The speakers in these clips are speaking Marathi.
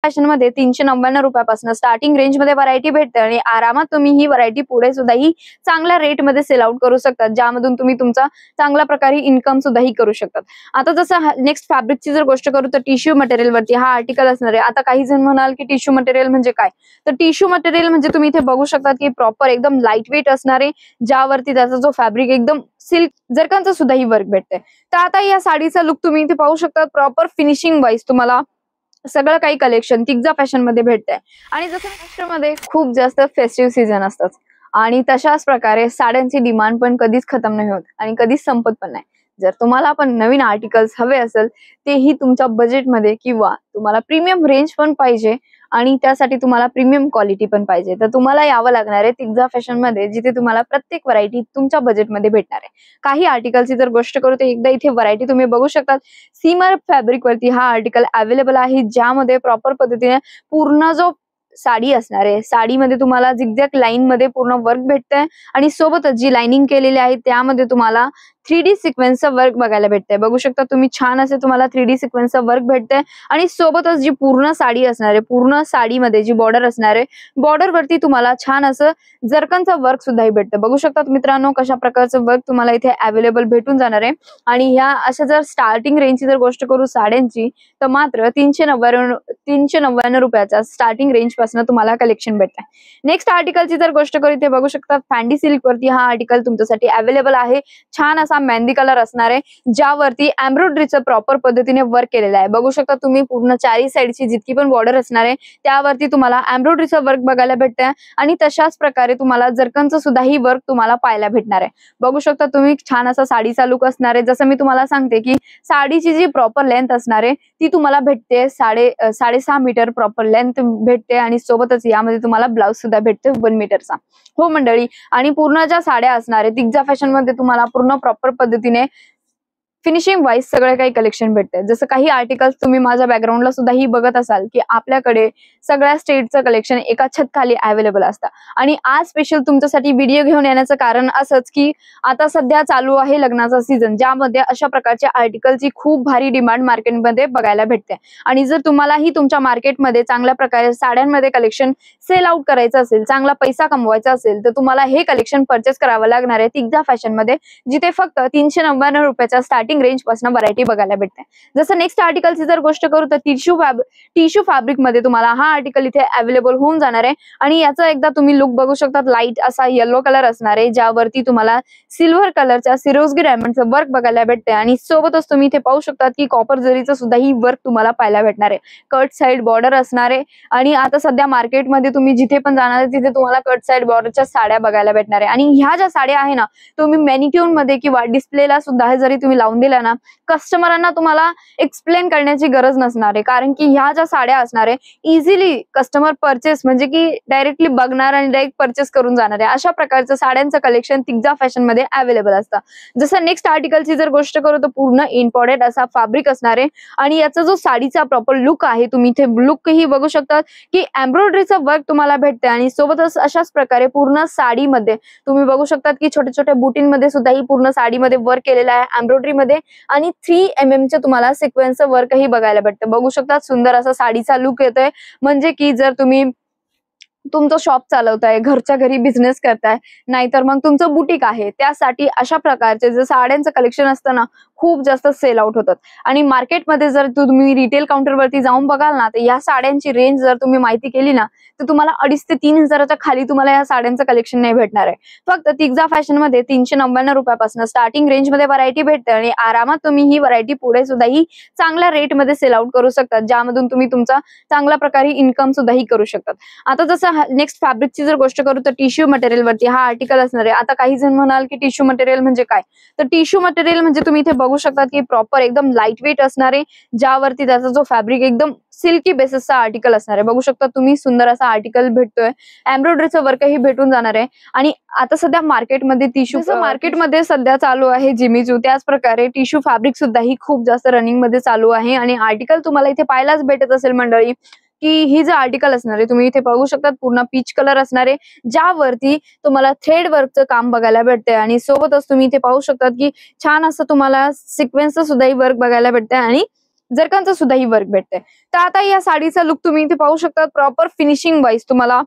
फॅशन मध्ये 399 रुपयापासून स्टार्टिंग रेंज मध्ये व्हरायटी भेटते आणि आरामात तुम्ही ही व्हरायटी पुढे सुद्धा ही चांगल्या रेट मध्ये सेल आउट करू शकता, ज्यामधून तुम्ही तुमचा चांगल्या प्रकारे इन्कम सुद्धा ही करू शकतात। आता जसं नेक्स्ट फॅब्रिकची जर गोष्ट करू तर टिश्यू मटेरियल वरती हा आर्टिकल असणार आहे। आता काही जण म्हणाल की टिश्यू मटेरियल म्हणजे काय, तर टिश्यू मटेरियल म्हणजे तुम्ही इथे बघू शकता की प्रॉपर एकदम लाईट वेट असणार आहे, ज्यावरती त्याचा जो फॅब्रिक एकदम सिल्क जरकांचा सुद्धा ही वर्क भेटते। तर आता या साडीचा लुक तुम्ही इथे पाहू शकता, प्रॉपर फिनिशिंग वाईज तुम्हाला सगळं काही कलेक्शन तिग्जा फॅशन मध्ये भेटतंय। आणि जसं महाराष्ट्रामध्ये खूप जास्त फेस्टिव्ह सीझन असतात आणि तशाच प्रकारे साड्यांची डिमांड पण कधीच खतम नाही होत आणि कधीच संपत पण नाही। जर तुम्हाला पण नवीन आर्टिकल्स हवे असेल, तेही तुमच्या बजेटमध्ये किंवा तुम्हाला प्रीमियम रेंज पण पाहिजे आणि त्यासाठी तुम्हाला प्रीमियम क्वालिटी पण पाहिजे, तर तुम्हाला यावं लागणार आहे तिग्जा फॅशन मध्ये, जिथे तुम्हाला प्रत्येक व्हरायटी तुमच्या बजेटमध्ये भेटणार आहे। काही आर्टिकलची जर गोष्ट करू तर एकदा इथे व्हरायटी तुम्ही बघू शकता। सीमर फॅब्रिक वरती हा आर्टिकल अवेलेबल आहे, ज्यामध्ये प्रॉपर पद्धतीने पूर्ण जो साडी असणार आहे, साडीमध्ये तुम्हाला झिगझॅग लाईन मध्ये पूर्ण वर्क भेटतंय आणि सोबतच जी लाइनिंग केलेली आहे त्यामध्ये तुम्हाला 3D सिक्वेन्सचं वर्क बघायला भेटतंय। बघू शकता तुम्ही, छान असे तुम्हाला 3D सिक्वेन्सचं वर्क भेटतंय आणि सोबतच जी पूर्ण साडी असणार आहे, पूर्ण साडीमध्ये जी बॉर्डर असणार आहे, बॉर्डर वरती तुम्हाला छान असं जरकनचं वर्क सुद्धा ही बघू शकता मित्रांनो, कशा प्रकारचं वर्क तुम्हाला इथे अवेलेबल भेटून जाणार आहे। आणि ह्या अशा जर स्टार्टिंग रेंजची जर गोष्ट करू साड्यांची, तर मात्र 399 रुपयाचा स्टार्टिंग रेंज पासून तुम्हाला कलेक्शन भेटतंय। नेक्स्ट आर्टिकलची जर गोष्ट करू, इथे बघू शकता फॅन्डी सिल्क वरती हा आर्टिकल तुमच्यासाठी अवेलेबल आहे। छान असा मेहंदी कलर असणार आहे, ज्यावरती एम्ब्रॉयडरीचं प्रॉपर पद्धतीने वर्क केलेलं आहे। बघू शकता तुम्ही, पूर्ण चारी साईडची जितकी पण बॉर्डर असणार आहे त्यावरती तुम्हाला एम्ब्रॉयडरीचं वर्क बघायला भेटतंय आणि तशाच प्रकारे तुम्हाला जरकनचं सुद्धा ही वर्क तुम्हाला पाहायला भेटणार आहे। बघू शकता तुम्ही, छान असा साडीचा लुक असणार आहे। जसं मी तुम्हाला सांगते की साडीची जी प्रॉपर लेंथ असणार आहे ती तुम्हाला भेटते 6.5 मीटर प्रॉपर लेंथ भेटते आणि सोबतच यामध्ये तुम्हाला ब्लाउज सुद्धा भेटते 1 मीटरचा। हो मंडळी, आणि पूर्ण ज्या साड्या असणार आहे तिग्जा फॅशन मध्ये तुम्हाला पूर्ण प्रॉपर पद्धतीने फिनिशिंग वाईज सगळे काही कलेक्शन भेटते। जसं काही आर्टिकल्स तुम्ही माझ्या बॅकग्राऊंडला सुद्धा ही बघत असाल की आपल्याकडे सगळ्या स्टेटचं कलेक्शन एका छत खाली अवेलेबल असतं। आणि आज स्पेशल तुमच्यासाठी व्हिडिओ घेऊन येण्याचं कारण असंच की आता सध्या चालू आहे लग्नाचा सीझन, ज्यामध्ये अशा प्रकारच्या आर्टिकलची खूप भारी डिमांड मार्केटमध्ये बघायला भेटते। आणि जर तुम्हालाही तुमच्या मार्केटमध्ये चांगल्या प्रकारे साड्यांमध्ये कलेक्शन सेल आउट करायचं असेल, चांगला पैसा कमवायचा असेल, तर तुम्हाला हे कलेक्शन परचेस करावं लागणार आहे तिग्जा फॅशन मध्ये, जिथे फक्त 399 रुपयाच्या स्टार्टिंग रेंज पासून व्हरायटी बघायला भेटते। जसं नेक्स्ट आर्टिकलची जर गोष्ट करू तर टिश्यू फॅब्रिक मध्ये तुम्हाला हा आर्टिकल इथे अवेलेबल होऊन जाणार आहे। आणि याचा एकदा तुम्ही लुक बघू शकता, लाईट असा येलो कलर असणार आहे, ज्यावरती तुम्हाला सिल्वर कलरच्या सिरोस्की डायमंडचं वर्क बघायला भेटते आणि सोबतच तुम्ही इथे पाहू शकता की कॉपर जरीचं सुद्धा ही वर्क तुम्हाला पाहायला भेटणार आहे। कट साइड बॉर्डर असणार आहे आणि आता सध्या मार्केटमध्ये तुम्ही जिथे पण जाणार आहे तिथे तुम्हाला कट साइड बॉर्डरच्या साड्या बघायला भेटणार आहे। आणि ह्या ज्या साड्या आहे ना, तुम्ही मॅनिक्यूर मध्ये किंवा डिस्प्लेला सुद्धा जरी तुम्ही लावून दिला ना, कस्टमरांना तुम्हाला एक्सप्लेन करण्याची गरज नसणार आहे, कारण की ह्या ज्या साड्या असणार आहे इझिली कस्टमर परचेस म्हणजे की डायरेक्टली बघणार आणि डायरेक्ट परचेस करून जाणार आहे। अशा प्रकारचं साड्यांचं कलेक्शन तिग्जा फॅशन मध्ये अवेलेबल असतं। जसं नेक्स्ट आर्टिकलची जर गोष्ट करू तर पूर्ण इम्पॉर्टेड असा फॅब्रिक असणार आहे आणि याचा जो साडीचा प्रॉपर लुक आहे, तुम्ही इथे लुक ही बघू शकता की एम्ब्रॉयडरीचं वर्क तुम्हाला भेटते आणि सोबतच अशाच प्रकारे पूर्ण साडीमध्ये तुम्ही बघू शकता की छोट्या छोट्या बुटींमध्ये सुद्धा ही पूर्ण साडीमध्ये वर्क केलेला आहे एम्ब्रॉयडरी मध्ये आणि 3 चे तुम्हाला सिक्वेन्सचं वर्कही बघायला भेटतं। बघू शकता सुंदर असा साडीचा लुक येतोय, म्हणजे की जर तुम्ही तुमचं शॉप चालवताय, घरच्या घरी बिझनेस करताय, नाहीतर मग तुमचं बुटीक आहे, त्यासाठी अशा प्रकारचे जे साड्यांचं कलेक्शन असतं ना, खूप जास्त सेल आउट होतात। आणि मार्केटमध्ये जर तुम्ही रिटेल काउंटरवरती जाऊन बघाल ना, तर या साड्यांची रेंज जर तुम्ही माहिती केली ना, तर तुम्हाला 2,500 ते 3,000च्या खाली तुम्हाला या साड्यांचं कलेक्शन नाही भेटणार आहे। फक्त तिग्जा फॅशन मध्ये 399 रुपयापासून स्टार्टिंग रेंज मध्ये व्हरायटी भेटते आणि आरामात तुम्ही ही व्हरायटी पुढे सुद्धा ही चांगल्या रेट मध्ये सेल आउट करू शकता, ज्यामधून तुम्ही तुमचा चांगल्या प्रकारे इन्कम सुद्धा ही करू शकतात। आता जसं नेक्स्ट फॅब्रिकची जर गोष्ट करू तर टिश्यू मटेरियल वरती हा आर्टिकल असणार आहे। आता काही जण म्हणाल की टिश्यू मटेरियल म्हणजे काय, तर टिश्यू मटेरियल म्हणजे तुम्ही इथे बघू शकता की प्रॉपर एकदम लाईट वेट असणार आहे, ज्यावरती त्याचा जो फॅब्रिक एकदम सिल्की बेसिसचा आर्टिकल असणार आहे। बघू शकता तुम्ही, सुंदर असा आर्टिकल भेटतोय, एम्ब्रॉयडरीचं वर्कही भेटून जाणार आहे। आणि आता सध्या मार्केटमध्ये मार्केटमध्ये सध्या चालू आहे जिमीचू, त्याच प्रकारे टिश्यू फॅब्रिक सुद्धा ही खूप जास्त रनिंग मध्ये चालू आहे। आणि आर्टिकल तुम्हाला इथे पाहायलाच भेटत असेल मंडळी की ही जे आर्टिकल असणार आहे, तुम्ही इथे बघू शकता पूर्ण पीच कलर असणार आहे, ज्यावरती तुम्हाला थ्रेड वर्कचं काम बघायला भेटतंय आणि सोबतच तुम्ही इथे पाहू शकता की छान असं तुम्हाला सिक्वेन्सचं सुद्धा ही वर्क बघायला भेटतंय आणि जरकांचं सुद्धा ही वर्क भेटतंय. तर आता या साडीचा लुक तुम्ही इथे पाहू शकता. प्रॉपर फिनिशिंग वाईज तुम्हाला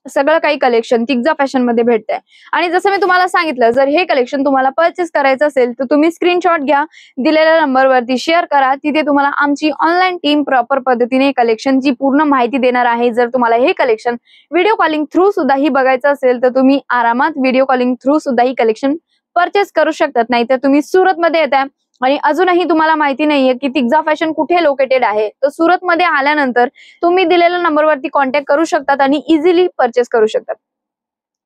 सगळं काही कलेक्शन तिग्जा फॅशन मध्ये भेटतंय. आणि जसं मी तुम्हाला सांगितलं, जर हे कलेक्शन तुम्हाला परचेस करायचं असेल तर तुम्ही स्क्रीनशॉट घ्या, दिलेल्या नंबरवरती शेअर करा. तिथे तुम्हाला आमची ऑनलाईन टीम प्रॉपर पद्धतीने कलेक्शनची पूर्ण माहिती देणार आहे. जर तुम्हाला हे कलेक्शन व्हिडिओ कॉलिंग थ्रू सुद्धा ही बघायचं असेल तर तुम्ही आरामात व्हिडिओ कॉलिंग थ्रू सुद्धा ही कलेक्शन परचेस करू शकतात. नाहीतर तुम्ही सुरतमध्ये येताय आणि अजूनही तुम्हाला माहिती नाहीये की तिग्जा फॅशन कुठे लोकेटेड आहे, तर सुरतमध्ये आल्यानंतर तुम्ही दिलेल्या नंबरवरती कॉन्टॅक्ट करू शकतात आणि इझिली परचेस करू शकतात.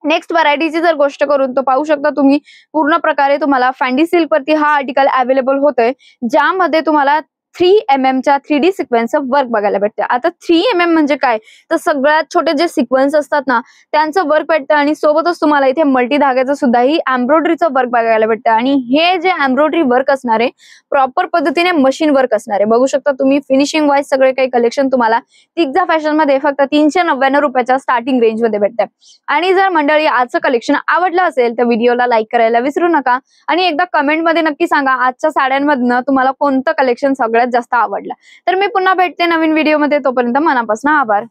नेक्स्ट व्हरायटीची जर गोष्ट करून तर पाहू शकता तुम्ही पूर्ण प्रकारे तुम्हाला फॅन्डी सिल्क वरती हा आर्टिकल अवेलेबल होतोय, ज्यामध्ये तुम्हाला 3mm च्या 3D सिक्वेन्स वर्क बघायला भेटते. आता 3mm म्हणजे काय, तर सगळ्यात छोटे जे सिक्वेन्स असतात ना त्यांचं वर्क भेटतं आणि सोबतच तुम्हाला इथे मल्टी धाग्याचं सुद्धा ही एम्ब्रॉयडरीचं वर्क बघायला भेटतं. आणि हे जे एम्ब्रॉयडरी वर्क असणार आहे प्रॉपर पद्धतीने मशीन वर्क असणार आहे. बघू शकता तुम्ही फिनिशिंग वाईज सगळे काही कलेक्शन तुम्हाला तिग्जा फॅशन मध्ये फक्त 399 रुपयाच्या स्टार्टिंग रेंज मध्ये भेटतं. आणि जर मंडळी आजचं कलेक्शन आवडलं असेल तर व्हिडिओला लाईक करायला विसरू नका आणि एकदा कमेंट मध्ये नक्की सांगा आजच्या साड्यांमधनं तुम्हाला कोणतं कलेक्शन सगळ्यात जास्त आवडलं. तर मी पुन्हा भेटते नवीन व्हिडिओ मध्ये, तोपर्यंत मनापासून आभार.